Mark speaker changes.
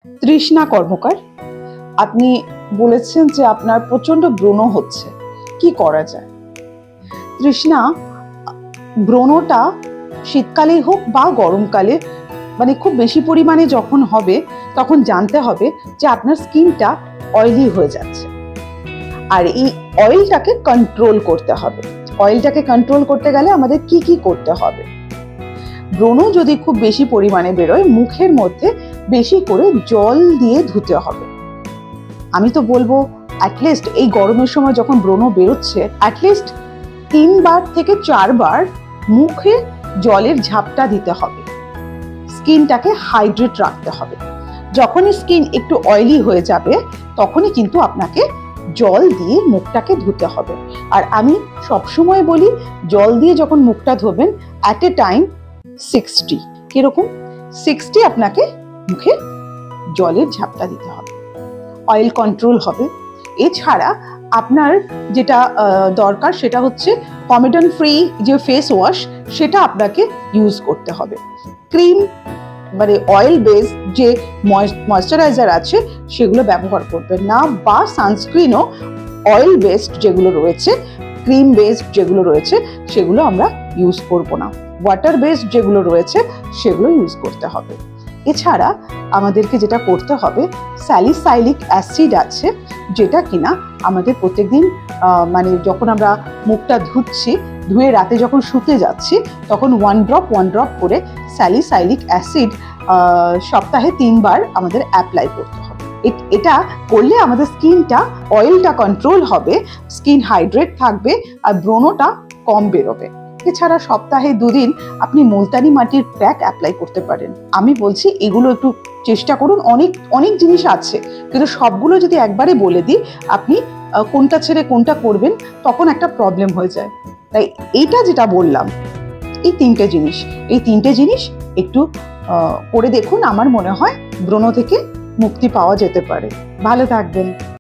Speaker 1: তৃষ্ণা কর্মকার, আপনি বলেছেন যে আপনার প্রচন্ড ব্রণ হচ্ছে, কি করা যায়? তৃষ্ণা, ব্রণটা শীতকালেই হোক বা গরমকালে, মানে খুব বেশি পরিমাণে যখন হবে তখন জানতে হবে যে আপনার স্কিনটা অয়েলি হয়ে যাচ্ছে, আর এই অয়েলটাকে কন্ট্রোল করতে হবে। অয়েলটাকে কন্ট্রোল করতে গেলে আমাদের কি কি করতে হবে? ব্রণ যদি খুব বেশি পরিমাণে বেরোয়, মুখের মধ্যে বেশি করে জল দিয়ে ধুতে হবে। আমি তো বলবো অ্যাটলিস্ট এই গরমের সময় যখন ব্রণ বেরোচ্ছে, অ্যাটলিস্ট 3 বার থেকে 4 বার মুখে জলের ঝাপটা দিতে হবে। স্কিনটাকে হাইড্রেট রাখতে হবে। যখনই স্কিন একটু অয়েলি হয়ে যাবে তখনই কিন্তু আপনাকে জল দিয়ে মুখটাকে ধুতে হবে। আর আমি সবসময় বলি, জল দিয়ে যখন মুখটা ধোবেন অ্যাট এ টাইম 60, কিরকম 60 আপনাকে মুখে জলের ঝাপটা দিতে হবে। অয়েল কন্ট্রোল হবে। এছাড়া আপনার যেটা দরকার সেটা হচ্ছে কমেডন ফ্রি যে ফেস ওয়াশ, সেটা আপনাকে ইউজ করতে হবে। ক্রিম মানে অয়েল বেস যে ময়েশ্চারাইজার আছে সেগুলো ব্যবহার করবেন না, বা সানস্ক্রিনও অয়েল বেসড যেগুলো রয়েছে, ক্রিম বেসড যেগুলো রয়েছে সেগুলো আমরা ইউজ করব না। ওয়াটার বেসড যেগুলো রয়েছে সেগুলো ইউজ করতে হবে। এছাড়া আমাদেরকে যেটা করতে হবে, স্যালিসাইলিক অ্যাসিড আছে, যেটা কিনা আমাদের প্রত্যেকদিন মানে যখন আমরা মুখটা ধুচ্ছি, ধুয়ে রাতে যখন শুতে যাচ্ছি তখন 1 ড্রপ করে স্যালিসাইলিক অ্যাসিড সপ্তাহে 3 বার আমাদের অ্যাপ্লাই করতে হবে। এটা করলে আমাদের স্কিনটা, অয়েলটা কন্ট্রোল হবে, স্কিন হাইড্রেট থাকবে আর ব্রণটা কম বেরোবে। এছাড়া সপ্তাহে 2 দিন আপনি মুলতানি মাটির প্যাক অ্যাপ্লাই করতে পারেন। আমি বলছি এগুলো একটু চেষ্টা করুন। অনেক জিনিস আছে, কিন্তু সবগুলো যদি একবারে বলে দিই, আপনি কোনটা ছেড়ে কোনটা করবেন তখন একটা প্রবলেম হয়ে যায়। তাই এইটা যেটা বললাম, এই 3টে জিনিস একটু করে দেখুন। আমার মনে হয় ব্রণ থেকে মুক্তি পাওয়া যেতে পারে। ভালো থাকবেন।